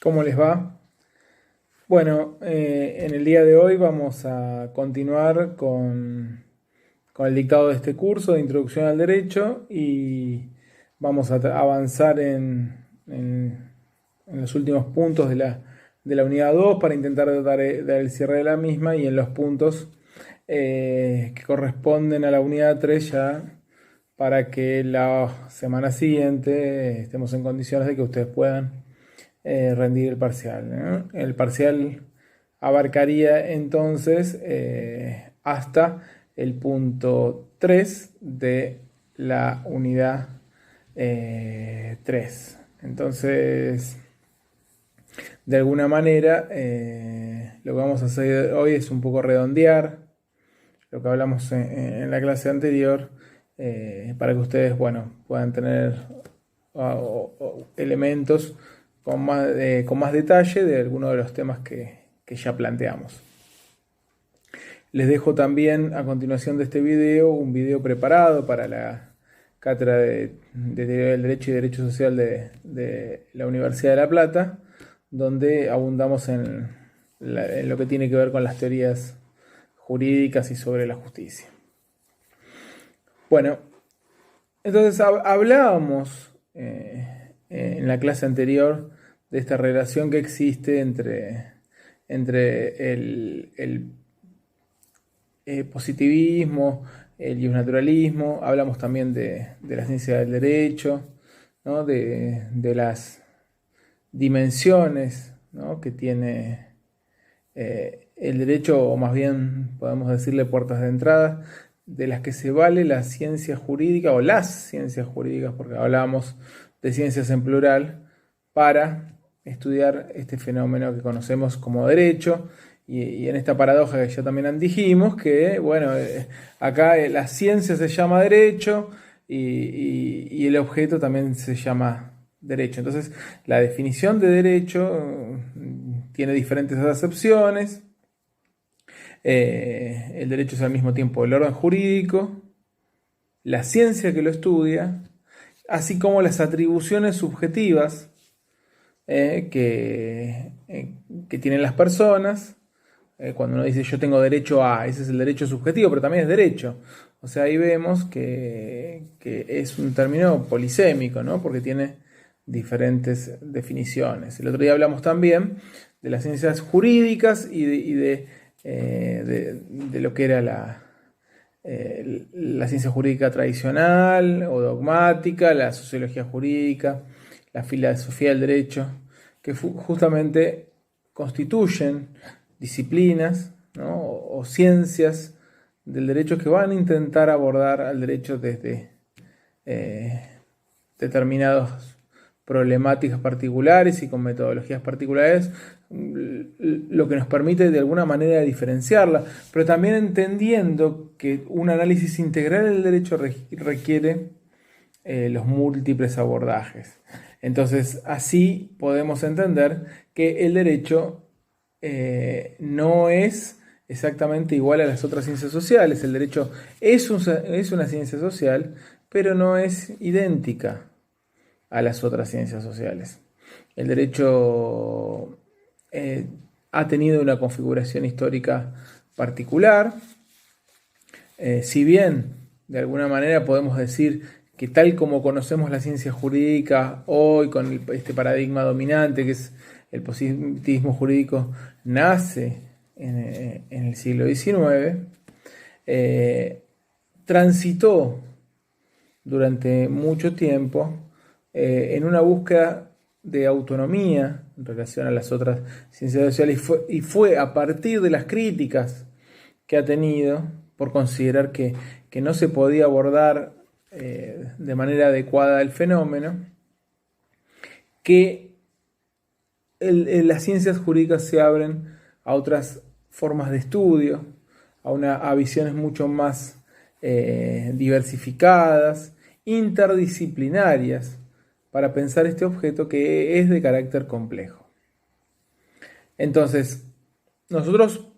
¿Cómo les va? Bueno, en el día de hoy vamos a continuar con el dictado de este curso de Introducción al Derecho y vamos a avanzar en los últimos puntos de la unidad 2 para intentar dar el cierre de la misma y en los puntos que corresponden a la unidad 3 ya para que la semana siguiente estemos en condiciones de que ustedes puedan rendir el parcial, ¿no? El parcial abarcaría entonces hasta el punto 3 de la unidad 3. Entonces, de alguna manera, lo que vamos a hacer hoy es un poco redondear lo que hablamos en la clase anterior para que ustedes, bueno, puedan tener elementos con más detalle de algunos de los temas que ya planteamos. Les dejo también a continuación de este video un video preparado para la cátedra de Teoría del Derecho y Derecho Social de la Universidad de La Plata, donde abundamos en lo que tiene que ver con las teorías jurídicas y sobre la justicia. Bueno, entonces hablábamos en la clase anterior de esta relación que existe entre el positivismo, el justnaturalismo. Hablamos también de la ciencia del derecho, ¿no? de las dimensiones, ¿no? que tiene el derecho, o más bien podemos decirle puertas de entrada, de las que se vale la ciencia jurídica o las ciencias jurídicas, porque hablábamos de ciencias en plural, para estudiar este fenómeno que conocemos como derecho. Y en esta paradoja que ya también dijimos, que bueno, acá la ciencia se llama derecho y el objeto también se llama derecho. Entonces, la definición de derecho tiene diferentes acepciones. El derecho es al mismo tiempo el orden jurídico, la ciencia que lo estudia, así como las atribuciones subjetivas que tienen las personas. Cuando uno dice yo tengo derecho a, ese es el derecho subjetivo, pero también es derecho. O sea, ahí vemos que es un término polisémico, ¿no? Porque tiene diferentes definiciones. El otro día hablamos también de las ciencias jurídicas y de lo que era la ciencia jurídica tradicional o dogmática, la sociología jurídica, la filosofía del derecho, que justamente constituyen disciplinas, ¿no? o ciencias del derecho que van a intentar abordar al derecho desde determinadas problemáticas particulares y con metodologías particulares, lo que nos permite de alguna manera diferenciarla, pero también entendiendo que un análisis integral del derecho requiere los múltiples abordajes. Entonces, así podemos entender que el derecho no es exactamente igual a las otras ciencias sociales. El derecho es una ciencia social, pero no es idéntica a las otras ciencias sociales. El derecho ha tenido una configuración histórica particular. Si bien de alguna manera podemos decir que tal como conocemos la ciencia jurídica hoy con este paradigma dominante que es el positivismo jurídico, nace en el siglo XIX, transitó durante mucho tiempo en una búsqueda de autonomía en relación a las otras ciencias sociales y fue a partir de las críticas que ha tenido por considerar que no se podía abordar de manera adecuada el fenómeno, que las ciencias jurídicas se abren a otras formas de estudio, a visiones mucho más diversificadas, interdisciplinarias, para pensar este objeto que es de carácter complejo. Entonces, nosotros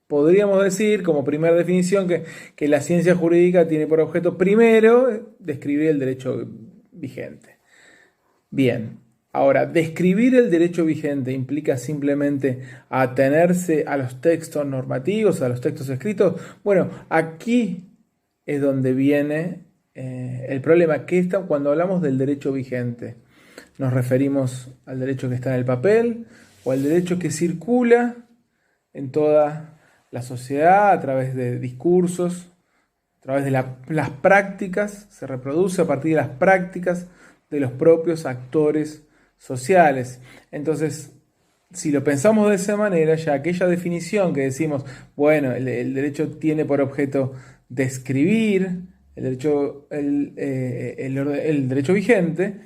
podríamos decir, como primera definición, que la ciencia jurídica tiene por objeto primero describir el derecho vigente. Bien, Ahora, describir el derecho vigente implica simplemente atenerse a los textos normativos, a los textos escritos. Bueno, aquí es donde viene el problema, que cuando hablamos del derecho vigente, nos referimos al derecho que está en el papel o al derecho que circula en toda la sociedad a través de discursos, a través de las prácticas, se reproduce a partir de las prácticas de los propios actores sociales. Entonces, si lo pensamos de esa manera, ya aquella definición que decimos, bueno, el derecho tiene por objeto describir el derecho vigente,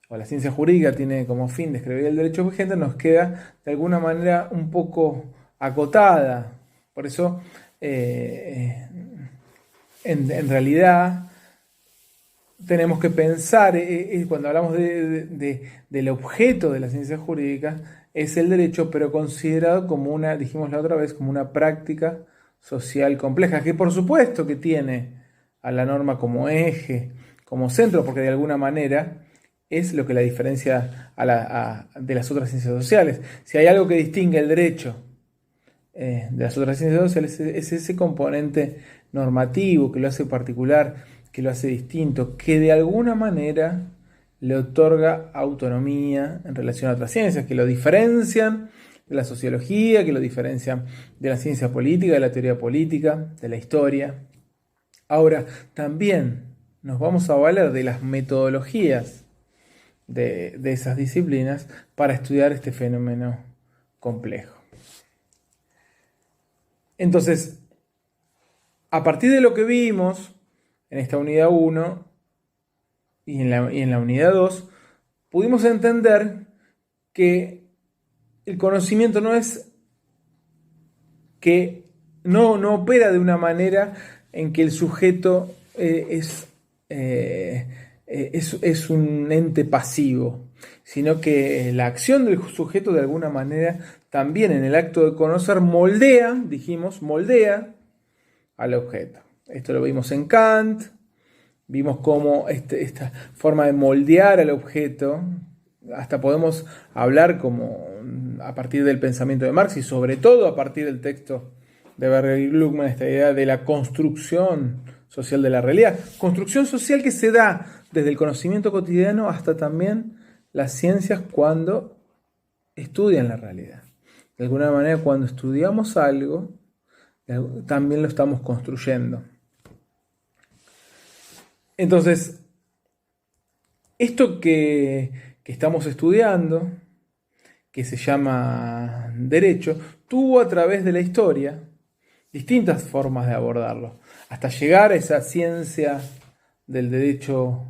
o la ciencia jurídica tiene como fin describir el derecho vigente, nos queda de alguna manera un poco acotada. Por eso, en realidad, tenemos que pensar, cuando hablamos del objeto de la ciencia jurídica, es el derecho, pero considerado como una, dijimos la otra vez, como una práctica social compleja, que por supuesto que tiene a la norma como eje, como centro, porque de alguna manera es lo que la diferencia de las otras ciencias sociales. Si hay algo que distingue el derecho de las otras ciencias sociales, es ese componente normativo que lo hace particular, que lo hace distinto, que de alguna manera le otorga autonomía en relación a otras ciencias, que lo diferencian de la sociología, que lo diferencian de la ciencia política, de la teoría política, de la historia. Ahora, también nos vamos a valer de las metodologías de esas disciplinas para estudiar este fenómeno complejo. Entonces, a partir de lo que vimos en esta unidad 1 y en la unidad 2, pudimos entender que el conocimiento no es que no opera de una manera en que el sujeto es un ente pasivo, sino que la acción del sujeto de alguna manera también en el acto de conocer moldea al objeto. Esto lo vimos en Kant, vimos cómo esta forma de moldear al objeto, hasta podemos hablar como a partir del pensamiento de Marx y sobre todo a partir del texto de Berger y Gluckman, esta idea de la construcción social de la realidad. Construcción social que se da desde el conocimiento cotidiano hasta también las ciencias cuando estudian la realidad. De alguna manera, cuando estudiamos algo, también lo estamos construyendo. Entonces, esto que estamos estudiando, que se llama derecho, tuvo a través de la historia distintas formas de abordarlo, hasta llegar a esa ciencia del derecho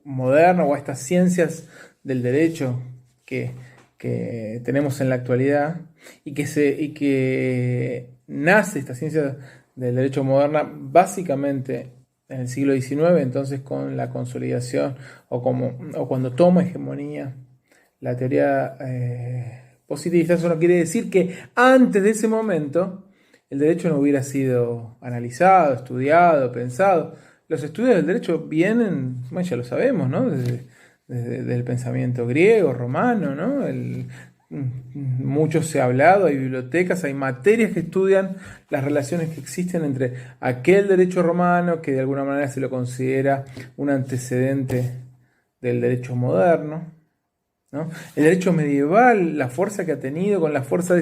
moderno o a estas ciencias del derecho que tenemos en la actualidad y que nace esta ciencia del derecho moderna básicamente en el siglo XIX, entonces con la consolidación o cuando toma hegemonía la teoría positivista. Eso no quiere decir que antes de ese momento el derecho no hubiera sido analizado, estudiado, pensado. Los estudios del derecho vienen, bueno, ya lo sabemos, ¿no? Desde el pensamiento griego, romano, ¿no? Mucho se ha hablado, hay bibliotecas, hay materias que estudian las relaciones que existen entre aquel derecho romano, que de alguna manera se lo considera un antecedente del derecho moderno, ¿no? El derecho medieval, la fuerza que ha tenido con la fuerza de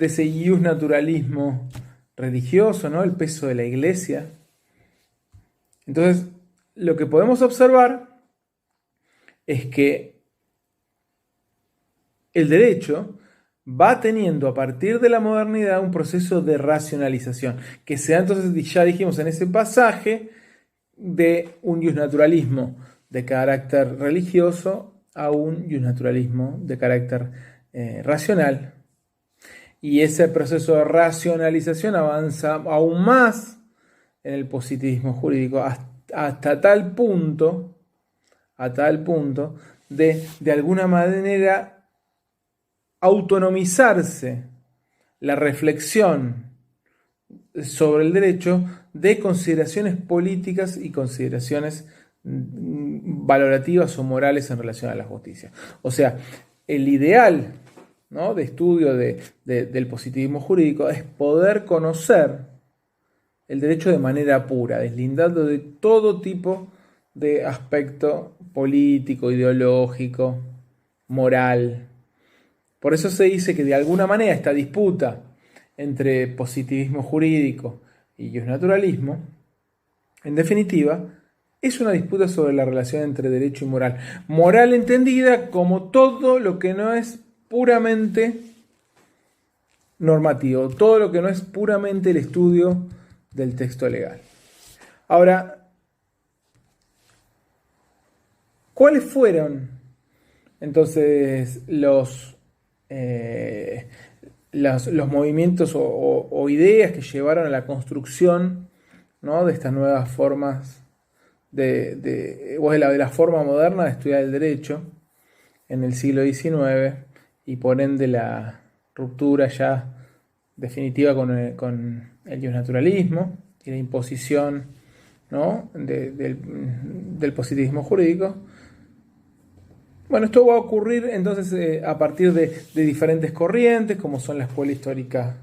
ese ius naturalismo religioso, ¿no? El peso de la iglesia. Entonces, lo que podemos observar es que el derecho va teniendo a partir de la modernidad un proceso de racionalización, que se da entonces, ya dijimos en ese pasaje, de un iusnaturalismo de carácter religioso a un iusnaturalismo de carácter racional. Y ese proceso de racionalización avanza aún más en el positivismo jurídico hasta tal punto de alguna manera autonomizarse la reflexión sobre el derecho de consideraciones políticas y consideraciones valorativas o morales en relación a la justicia. O sea, el ideal, ¿no?, de estudio del positivismo jurídico es poder conocer el derecho de manera pura, deslindando de todo tipo de aspecto político, ideológico, moral. Por eso se dice que de alguna manera esta disputa entre positivismo jurídico y justnaturalismo, en definitiva, es una disputa sobre la relación entre derecho y moral. Moral entendida como todo lo que no es puramente normativo, todo lo que no es puramente el estudio del texto legal. Ahora, ¿cuáles fueron entonces los movimientos o ideas que llevaron a la construcción, ¿no?, de estas nuevas formas de la forma moderna de estudiar el derecho en el siglo XIX y por ende la ruptura ya definitiva con el justnaturalismo y la imposición, ¿no?, del positivismo jurídico? Bueno, esto va a ocurrir entonces a partir de diferentes corrientes, como son la escuela histórica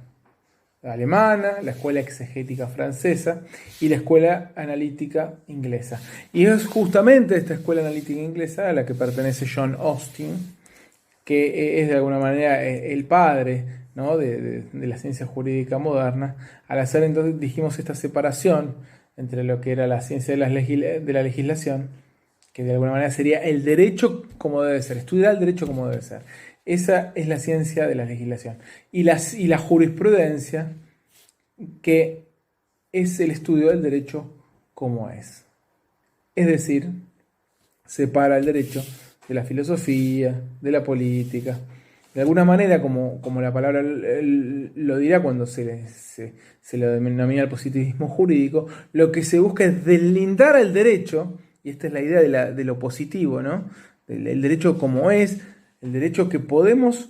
alemana, la escuela exegética francesa y la escuela analítica inglesa. Y es justamente esta escuela analítica inglesa a la que pertenece John Austin, que es de alguna manera el padre, ¿no?, de la ciencia jurídica moderna, al hacer entonces, dijimos, esta separación entre lo que era la ciencia de la legislación, que de alguna manera sería el derecho como debe ser, estudiar el derecho como debe ser. Esa es la ciencia de la legislación. Y la jurisprudencia, que es el estudio del derecho como es. Es decir, separa el derecho de la filosofía, de la política. De alguna manera, como la palabra lo dirá cuando se lo denomina el positivismo jurídico, lo que se busca es deslindar al derecho, y esta es la idea de lo positivo, ¿no?, el derecho como es, el derecho que podemos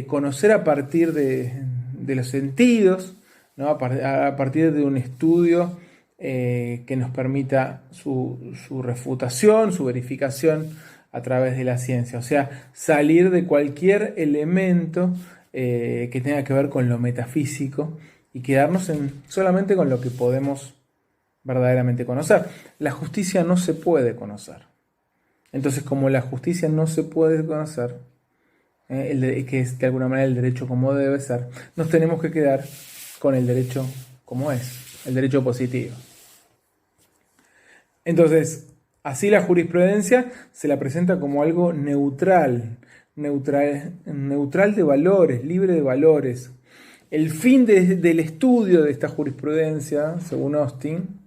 conocer a partir de los sentidos, ¿no?, a partir de un estudio que nos permita su refutación, su verificación a través de la ciencia. O sea, salir de cualquier elemento que tenga que ver con lo metafísico y quedarnos solamente con lo que podemos verdaderamente conocer. La justicia no se puede conocer. Entonces, como la justicia no se puede conocer, que es de alguna manera el derecho como debe ser, nos tenemos que quedar con el derecho como es, el derecho positivo. Entonces, así la jurisprudencia se la presenta como algo neutral de valores, libre de valores. El fin del estudio de esta jurisprudencia, según Austin,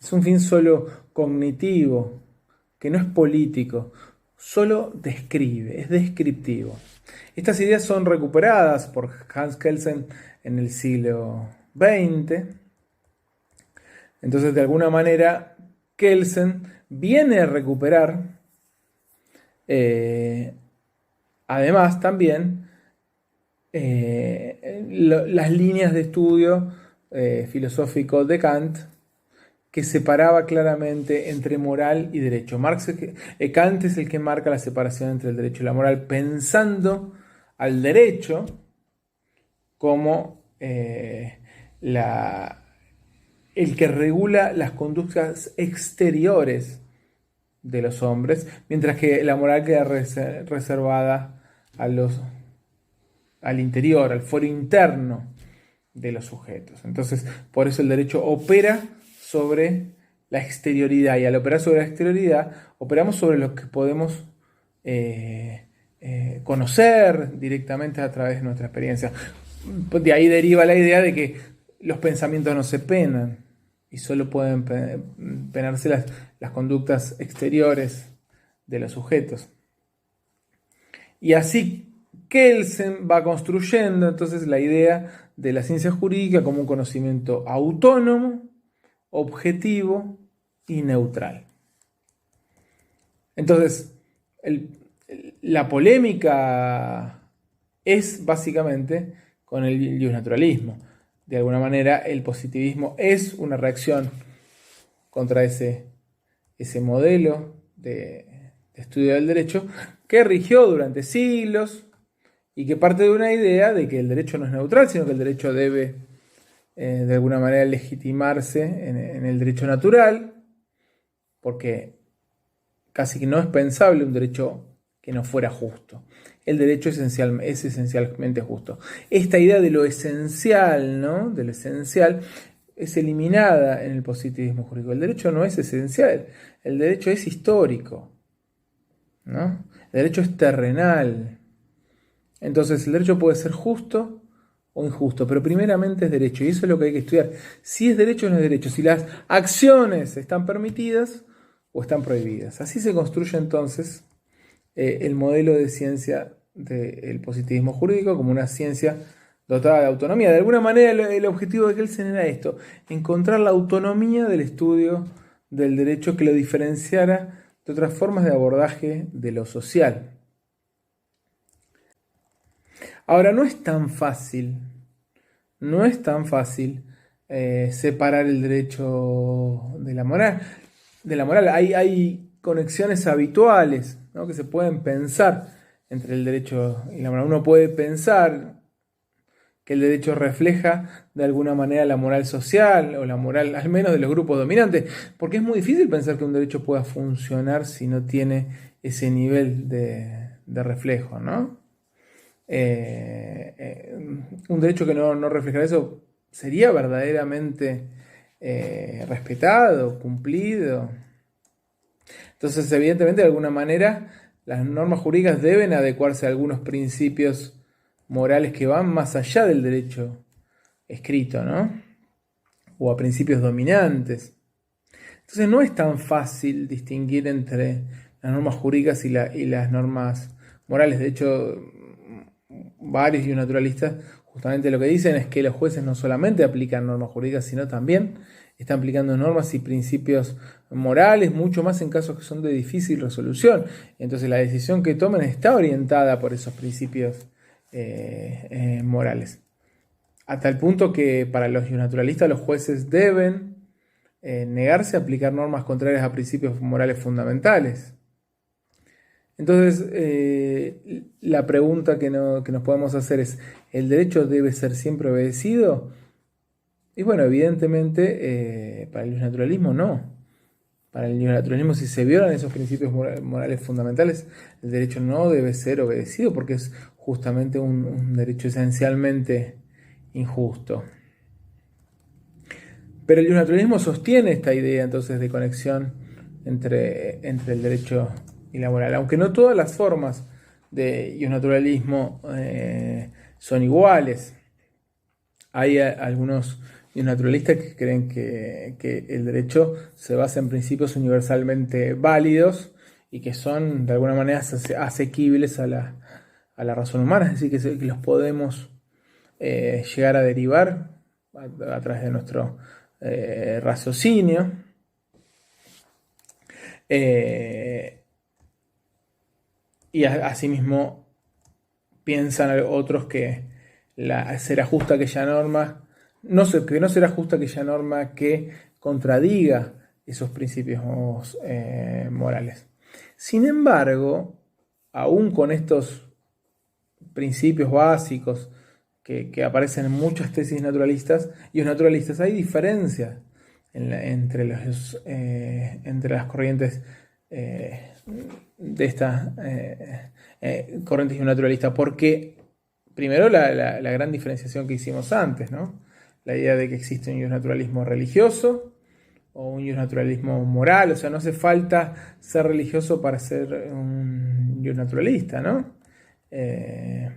es un fin solo cognitivo, que no es político, solo describe, es descriptivo. Estas ideas son recuperadas por Hans Kelsen en el siglo XX. Entonces, de alguna manera, Kelsen viene a recuperar, además también, las líneas de estudio filosófico de Kant, que separaba claramente entre moral y derecho. Kant es el que marca la separación entre el derecho y la moral, pensando al derecho como el que regula las conductas exteriores de los hombres, mientras que la moral queda reservada al interior, al foro interno de los sujetos. Entonces, por eso el derecho opera sobre la exterioridad, y al operar sobre la exterioridad, operamos sobre lo que podemos conocer directamente a través de nuestra experiencia. De ahí deriva la idea de que los pensamientos no se penan, y solo pueden penarse las conductas exteriores de los sujetos. Y así Kelsen va construyendo entonces la idea de la ciencia jurídica como un conocimiento autónomo, objetivo y neutral. Entonces, la polémica es básicamente con el justnaturalismo. De alguna manera, el positivismo es una reacción contra ese ese modelo de estudio del derecho que rigió durante siglos y que parte de una idea de que el derecho no es neutral, sino que el derecho debe de alguna manera legitimarse en el derecho natural, porque casi que no es pensable un derecho que no fuera justo. El derecho es esencialmente justo. Esta idea de lo esencial, ¿no? De lo esencial es eliminada en el positivismo jurídico. El derecho no es esencial, el derecho es histórico, ¿no? El derecho es terrenal. Entonces el derecho puede ser justo o injusto, pero primeramente es derecho, y eso es lo que hay que estudiar. Si es derecho o no es derecho, si las acciones están permitidas o están prohibidas. Así se construye entonces el modelo de ciencia del positivismo jurídico como una ciencia dotada de autonomía. De alguna manera el objetivo de Kelsen era esto, encontrar la autonomía del estudio del derecho que lo diferenciara de otras formas de abordaje de lo social. Ahora, no es tan fácil separar el derecho de la moral. Hay conexiones habituales, ¿no? Que se pueden pensar entre el derecho y la moral. Uno puede pensar que el derecho refleja de alguna manera la moral social o la moral al menos de los grupos dominantes, porque es muy difícil pensar que un derecho pueda funcionar si no tiene ese nivel de reflejo, ¿no? Un derecho que no reflejara eso sería verdaderamente respetado, cumplido. Entonces, evidentemente, de alguna manera, las normas jurídicas deben adecuarse a algunos principios morales que van más allá del derecho escrito, ¿no? O a principios dominantes. Entonces, no es tan fácil distinguir entre las normas jurídicas y las normas morales. De hecho, varios y naturalistas justamente lo que dicen es que los jueces no solamente aplican normas jurídicas, sino también están aplicando normas y principios morales, mucho más en casos que son de difícil resolución. Entonces la decisión que toman está orientada por esos principios morales. A tal punto que para los naturalistas los jueces deben negarse a aplicar normas contrarias a principios morales fundamentales. Entonces, la pregunta que nos podemos hacer es, ¿el derecho debe ser siempre obedecido? Y bueno, evidentemente, para el naturalismo no. Para el naturalismo, si se violan esos principios morales fundamentales, el derecho no debe ser obedecido porque es justamente un derecho esencialmente injusto. Pero el naturalismo sostiene esta idea entonces de conexión entre el derecho y la moral, aunque no todas las formas de naturalismo son iguales. Hay algunos naturalistas que creen que el derecho se basa en principios universalmente válidos y que son de alguna manera asequibles a la razón humana, es decir, que los podemos llegar a derivar a través de nuestro raciocinio. Y asimismo piensan otros que será justa aquella norma, que no será justa aquella norma que contradiga esos principios morales. Sin embargo, aún con estos principios básicos que aparecen en muchas tesis naturalistas y naturalistas, hay diferencias entre las corrientes de estas corrientes naturalistas, porque primero la gran diferenciación que hicimos antes, ¿no? La idea de que existe un naturalismo religioso o un naturalismo moral, o sea, no hace falta ser religioso para ser un naturalista, ¿no? De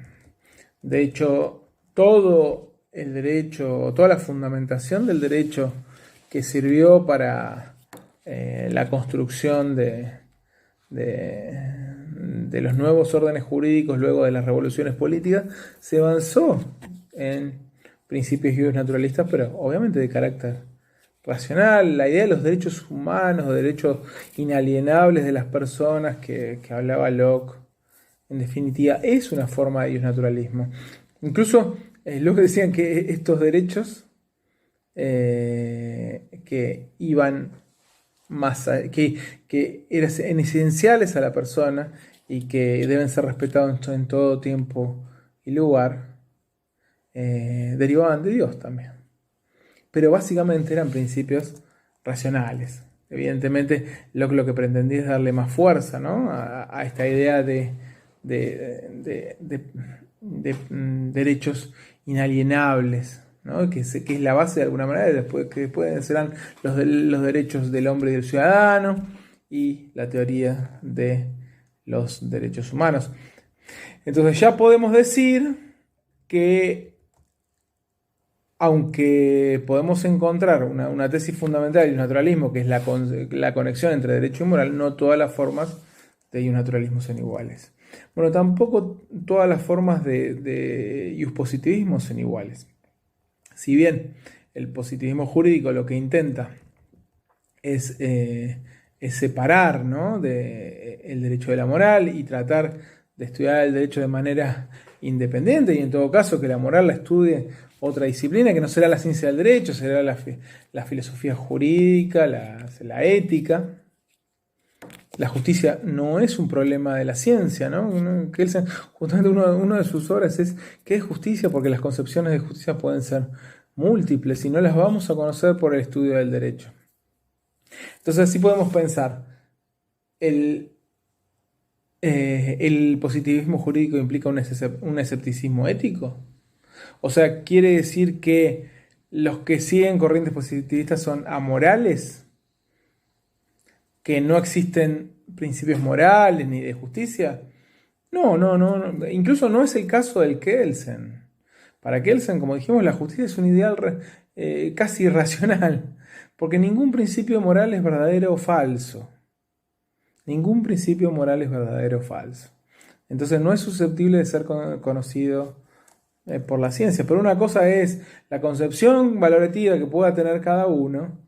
hecho, todo el derecho, toda la fundamentación del derecho que sirvió para la construcción de los nuevos órdenes jurídicos luego de las revoluciones políticas, se avanzó en principios naturalistas, pero obviamente de carácter racional. La idea de los derechos humanos, de derechos inalienables de las personas que hablaba Locke, en definitiva, es una forma de naturalismo. Incluso Locke decían que estos derechos que iban que eran esenciales a la persona y que deben ser respetados en todo tiempo y lugar, derivaban de Dios también. Pero básicamente eran principios racionales. Evidentemente, lo que pretendía es darle más fuerza, ¿no?, a esta idea de derechos inalienables, ¿no?, que es la base de alguna manera, que después serán los derechos del hombre y del ciudadano y la teoría de los derechos humanos. Entonces ya podemos decir que, aunque podemos encontrar una tesis fundamental del naturalismo, que es la conexión entre derecho y moral, no todas las formas de naturalismo son iguales. Bueno, tampoco todas las formas de positivismo son iguales. Si bien el positivismo jurídico lo que intenta es separar, ¿no?, el derecho de la moral y tratar de estudiar el derecho de manera independiente, y en todo caso que la moral la estudie otra disciplina que no será la ciencia del derecho, será la filosofía jurídica, la ética. La justicia no es un problema de la ciencia, ¿no? Justamente uno de sus obras es ¿qué es justicia? Porque las concepciones de justicia pueden ser múltiples y no las vamos a conocer por el estudio del derecho. Entonces así podemos pensar, el positivismo jurídico implica un escepticismo ético. O sea, ¿quiere decir que los que siguen corrientes positivistas son amorales? ¿Que no existen principios morales ni de justicia? No. Incluso no es el caso del Kelsen. Para Kelsen, como dijimos, la justicia es un ideal casi irracional, porque ningún principio moral es verdadero o falso. Ningún principio moral es verdadero o falso. Entonces no es susceptible de ser conocido por la ciencia. Pero una cosa es la concepción valorativa que pueda tener cada uno,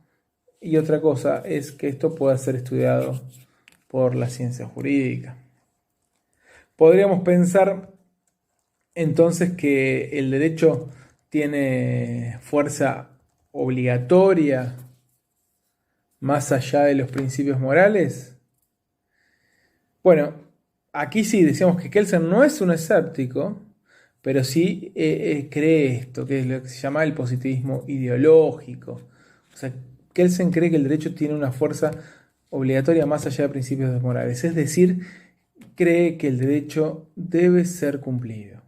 y otra cosa es que esto pueda ser estudiado por la ciencia jurídica. Podríamos pensar entonces que el derecho tiene fuerza obligatoria más allá de los principios morales. Bueno, aquí sí decíamos que Kelsen no es un escéptico, pero sí cree esto, que es lo que se llama el positivismo ideológico. O sea, Kelsen cree que el derecho tiene una fuerza obligatoria más allá de principios morales. Es decir, cree que el derecho debe ser cumplido.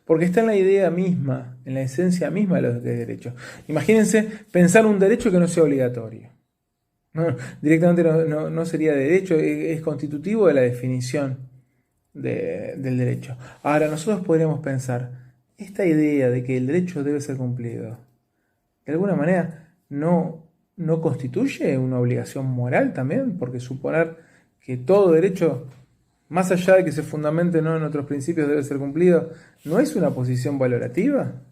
Porque está en la idea misma, en la esencia misma de los derechos. Imagínense pensar un derecho que no sea obligatorio. No, directamente no sería derecho, es constitutivo de la definición del derecho. Ahora, nosotros podríamos pensar, esta idea de que el derecho debe ser cumplido, de alguna manera no constituye una obligación moral también, porque suponer que todo derecho, más allá de que se fundamente no en otros principios, debe ser cumplido, ¿no es una posición valorativa?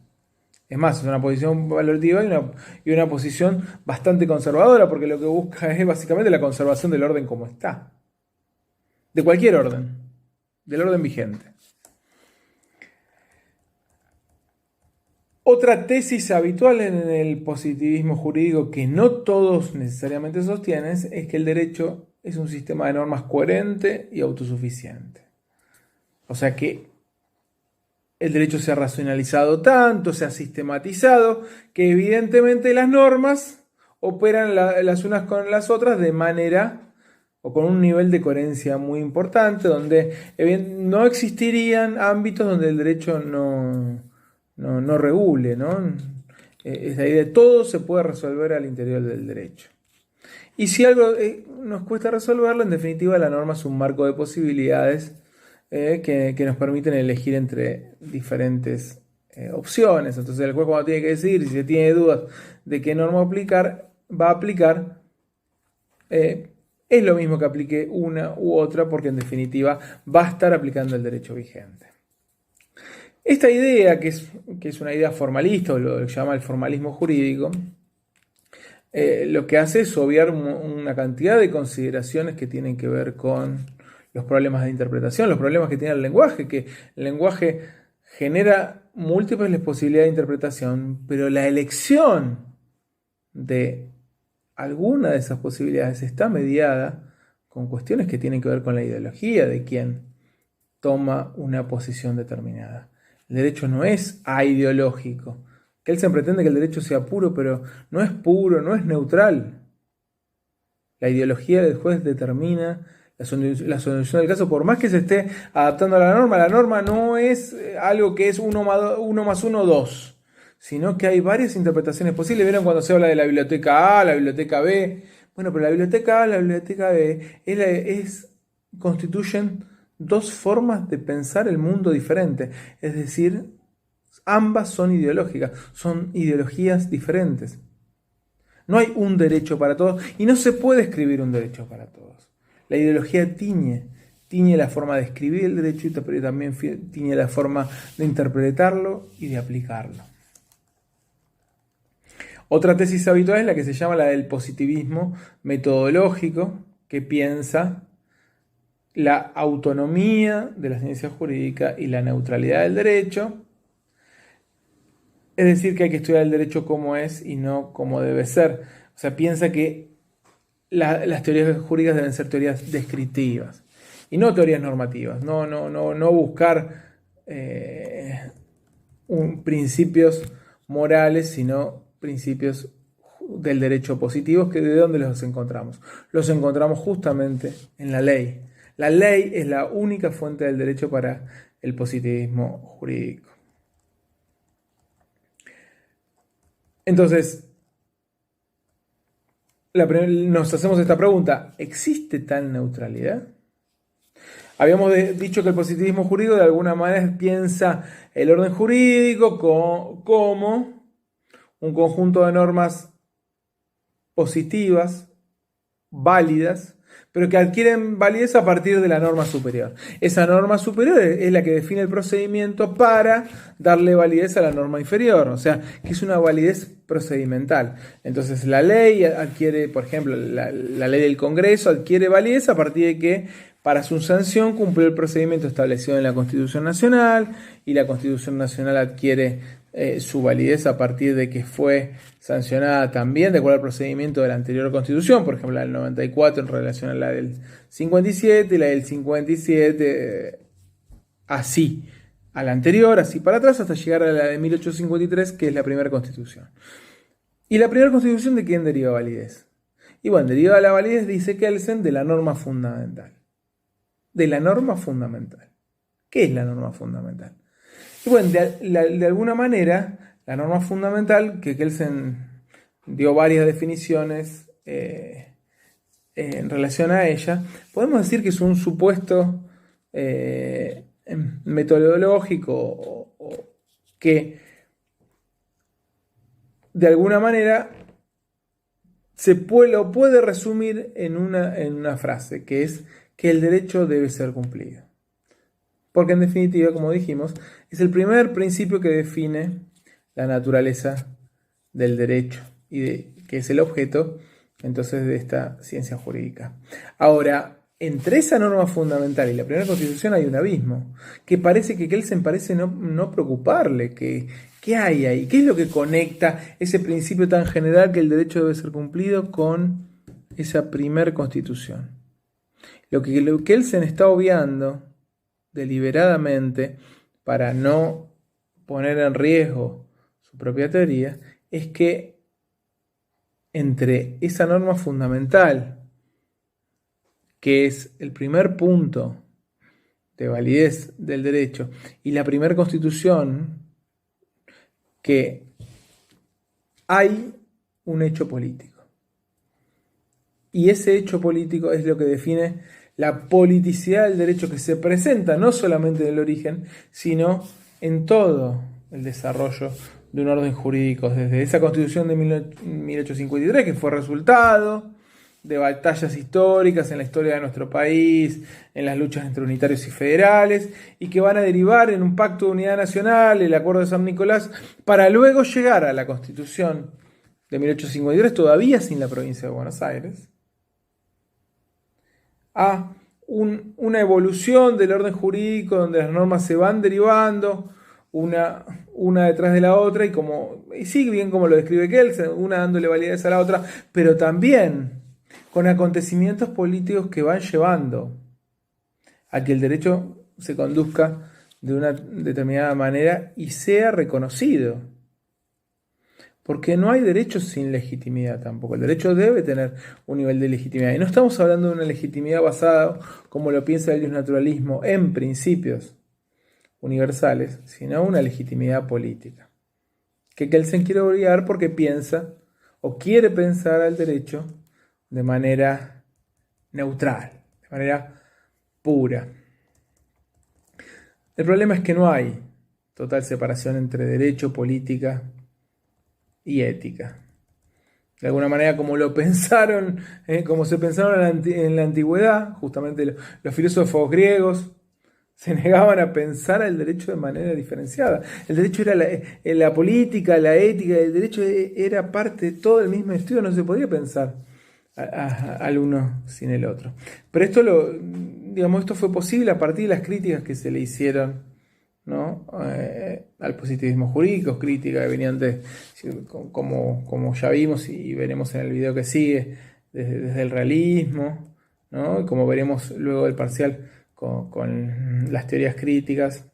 Es más, es una posición valorativa y una posición bastante conservadora, porque lo que busca es básicamente la conservación del orden como está. De cualquier orden, del orden vigente. Otra tesis habitual en el positivismo jurídico que no todos necesariamente sostienen es que el derecho es un sistema de normas coherente y autosuficiente. O sea que el derecho se ha racionalizado tanto, se ha sistematizado, que evidentemente las normas operan las unas con las otras de manera o con un nivel de coherencia muy importante, donde no existirían ámbitos donde el derecho no regule, ¿no? Es la idea de todo se puede resolver al interior del derecho. Y si algo nos cuesta resolverlo, en definitiva la norma es un marco de posibilidades que nos permiten elegir entre diferentes opciones. Entonces el juez, cuando tiene que decidir, si se tiene dudas de qué norma va a aplicar, es lo mismo que aplique una u otra, porque en definitiva va a estar aplicando el derecho vigente. Esta idea, que es una idea formalista, o lo que se llama el formalismo jurídico, lo que hace es obviar una cantidad de consideraciones que tienen que ver con los problemas de interpretación, los problemas que tiene el lenguaje, que el lenguaje genera múltiples posibilidades de interpretación, pero la elección de alguna de esas posibilidades está mediada con cuestiones que tienen que ver con la ideología de quien toma una posición determinada. El derecho no es aideológico. Kelsen pretende que el derecho sea puro, pero no es puro, no es neutral. La ideología del juez determina la solución del caso, por más que se esté adaptando a la norma no es algo que es 1 más 1, 2, sino que hay varias interpretaciones posibles. ¿Vieron cuando se habla de la biblioteca A, la biblioteca B? Bueno, pero la biblioteca A, la biblioteca B, constituyen dos formas de pensar el mundo diferente. Es decir, ambas son ideológicas, son ideologías diferentes. No hay un derecho para todos y no se puede escribir un derecho para todos. La ideología tiñe la forma de escribir el derecho y también tiñe la forma de interpretarlo y de aplicarlo. Otra tesis habitual es la que se llama la del positivismo metodológico, que piensa la autonomía de la ciencia jurídica y la neutralidad del derecho. Es decir, que hay que estudiar el derecho como es y no como debe ser. O sea, piensa que las teorías jurídicas deben ser teorías descriptivas y no teorías normativas. No buscar principios morales, sino principios del derecho positivos, que ¿de dónde los encontramos? Los encontramos justamente en la ley. La ley es la única fuente del derecho para el positivismo jurídico. Entonces, nos hacemos esta pregunta: ¿existe tal neutralidad? Habíamos dicho que el positivismo jurídico de alguna manera piensa el orden jurídico como un conjunto de normas positivas, válidas, pero que adquieren validez a partir de la norma superior. Esa norma superior es la que define el procedimiento para darle validez a la norma inferior, o sea, que es una validez procedimental. Entonces la ley adquiere, por ejemplo, la ley del Congreso adquiere validez a partir de que para su sanción cumplió el procedimiento establecido en la Constitución Nacional, y la Constitución Nacional adquiere su validez a partir de que fue sancionada también de acuerdo al procedimiento de la anterior Constitución, por ejemplo la del 94 en relación a la del 57 y la del 57 así a la anterior, así para atrás, hasta llegar a la de 1853, que es la primera Constitución. ¿Y la primera Constitución de quién deriva validez? Y bueno, deriva la validez, dice Kelsen, de la norma fundamental. De la norma fundamental. ¿Qué es la norma fundamental? Y bueno, de alguna manera, la norma fundamental, que Kelsen dio varias definiciones en relación a ella, podemos decir que es un supuesto metodológico que de alguna manera lo puede resumir en una frase, que es que el derecho debe ser cumplido. Porque en definitiva, como dijimos, es el primer principio que define la naturaleza del derecho y que es el objeto entonces de esta ciencia jurídica. Ahora, entre esa norma fundamental y la primera Constitución hay un abismo, que parece que Kelsen parece no preocuparle. ¿Qué hay ahí? ¿Qué es lo que conecta ese principio tan general que el derecho debe ser cumplido con esa primera Constitución? Lo que Kelsen está obviando deliberadamente para no poner en riesgo su propia teoría es que entre esa norma fundamental, que es el primer punto de validez del derecho, y la primera Constitución, que hay un hecho político. Y ese hecho político es lo que define la politicidad del derecho, que se presenta no solamente en el origen, sino en todo el desarrollo de un orden jurídico, desde esa Constitución de 1853, que fue resultado de batallas históricas en la historia de nuestro país, en las luchas entre unitarios y federales, y que van a derivar en un pacto de unidad nacional, el Acuerdo de San Nicolás, para luego llegar a la Constitución de 1853, todavía sin la provincia de Buenos Aires, a una evolución del orden jurídico donde las normas se van derivando, una detrás de la otra, y sí, bien como lo describe Kelsen, una dándole validez a la otra, pero también con acontecimientos políticos que van llevando a que el derecho se conduzca de una determinada manera y sea reconocido. Porque no hay derecho sin legitimidad tampoco. El derecho debe tener un nivel de legitimidad. Y no estamos hablando de una legitimidad basada, como lo piensa el naturalismo, en principios universales, sino una legitimidad política. Que Kelsen quiere obligar porque piensa o quiere pensar al derecho de manera neutral, de manera pura. El problema es que no hay total separación entre derecho, política y ética. De alguna manera, como lo pensaron, como se pensaron en la antigüedad, justamente los filósofos griegos se negaban a pensar el derecho de manera diferenciada. El derecho era la política, la ética, el derecho era parte de todo el mismo estudio, no se podía pensar al uno sin el otro. Pero esto fue posible a partir de las críticas que se le hicieron, ¿no? Al positivismo jurídico, críticas que venían como ya vimos y veremos en el video que sigue, desde el realismo, ¿no? Y como veremos luego del parcial con las teorías críticas,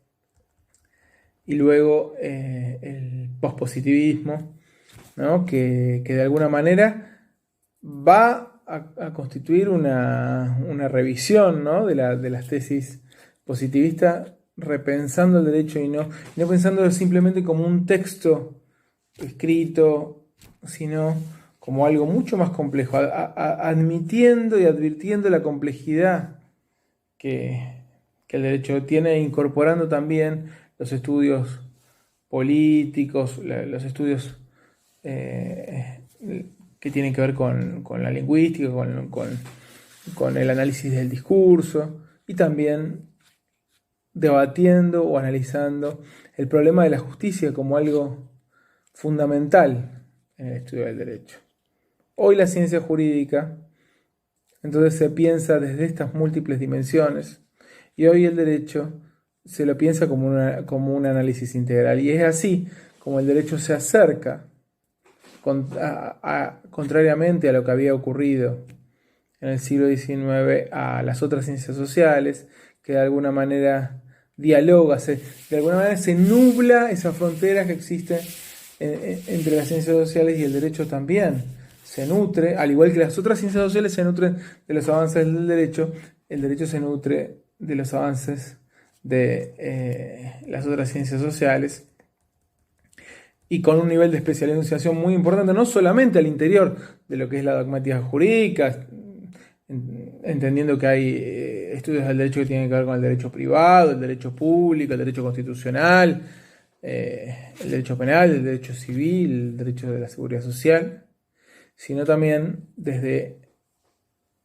y luego el pospositivismo, ¿no? que de alguna manera va a constituir una revisión, ¿no? de las tesis positivistas, repensando el derecho y no pensándolo simplemente como un texto escrito, sino como algo mucho más complejo, admitiendo y advirtiendo la complejidad que el derecho tiene, incorporando también los estudios políticos, los estudios que tienen que ver con la lingüística, con el análisis del discurso, y también debatiendo o analizando el problema de la justicia como algo fundamental en el estudio del derecho. Hoy la ciencia jurídica entonces se piensa desde estas múltiples dimensiones, y hoy el derecho se lo piensa como un análisis integral, y es así como el derecho se acerca, contrariamente a lo que había ocurrido en el siglo XIX, a las otras ciencias sociales, que de alguna manera dialoga, de alguna manera se nubla esa frontera que existe entre las ciencias sociales, y el derecho también se nutre, al igual que las otras ciencias sociales se nutren de los avances del derecho, el derecho se nutre de los avances de las otras ciencias sociales, y con un nivel de especialización muy importante, no solamente al interior de lo que es la dogmática jurídica, entendiendo que hay estudios del derecho que tienen que ver con el derecho privado, el derecho público, el derecho constitucional, el derecho penal, el derecho civil, el derecho de la seguridad social, sino también desde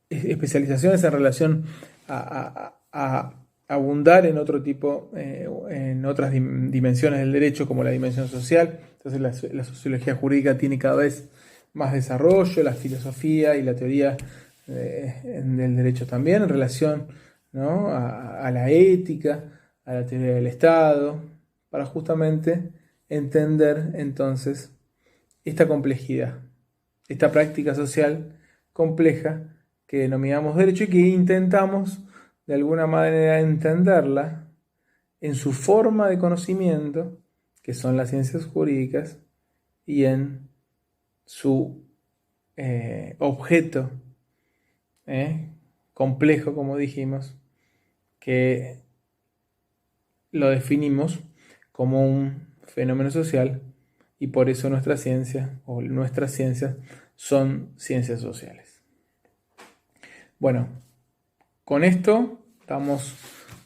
especializaciones en relación a abundar en otro tipo, en otras dimensiones del derecho, como la dimensión social. Entonces la sociología jurídica tiene cada vez más desarrollo, la filosofía y la teoría del derecho también, en relación, ¿no? a la ética, a la teoría del Estado, para justamente entender entonces esta complejidad, esta práctica social compleja que denominamos derecho, y que intentamos de alguna manera entenderla en su forma de conocimiento, que son las ciencias jurídicas, y en su objeto complejo, como dijimos, que lo definimos como un fenómeno social, y por eso nuestra ciencia o nuestras ciencias son ciencias sociales. Bueno, con esto damos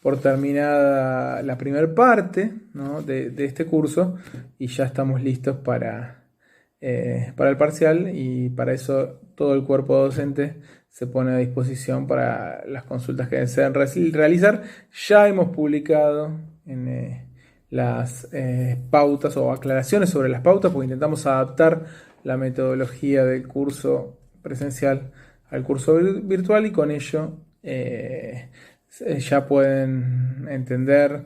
por terminada la primera parte, ¿no? de este curso, y ya estamos listos para el parcial, y para eso todo el cuerpo docente se pone a disposición para las consultas que desean realizar. Ya hemos publicado en las pautas o aclaraciones sobre las pautas, porque intentamos adaptar la metodología del curso presencial al curso virtual, y con ello ya pueden entender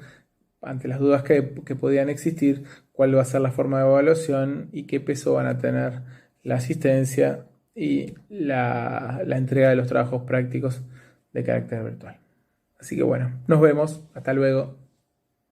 ante las dudas que podían existir, cuál va a ser la forma de evaluación y qué peso van a tener la asistencia y la entrega de los trabajos prácticos de carácter virtual. Así que bueno, nos vemos. Hasta luego.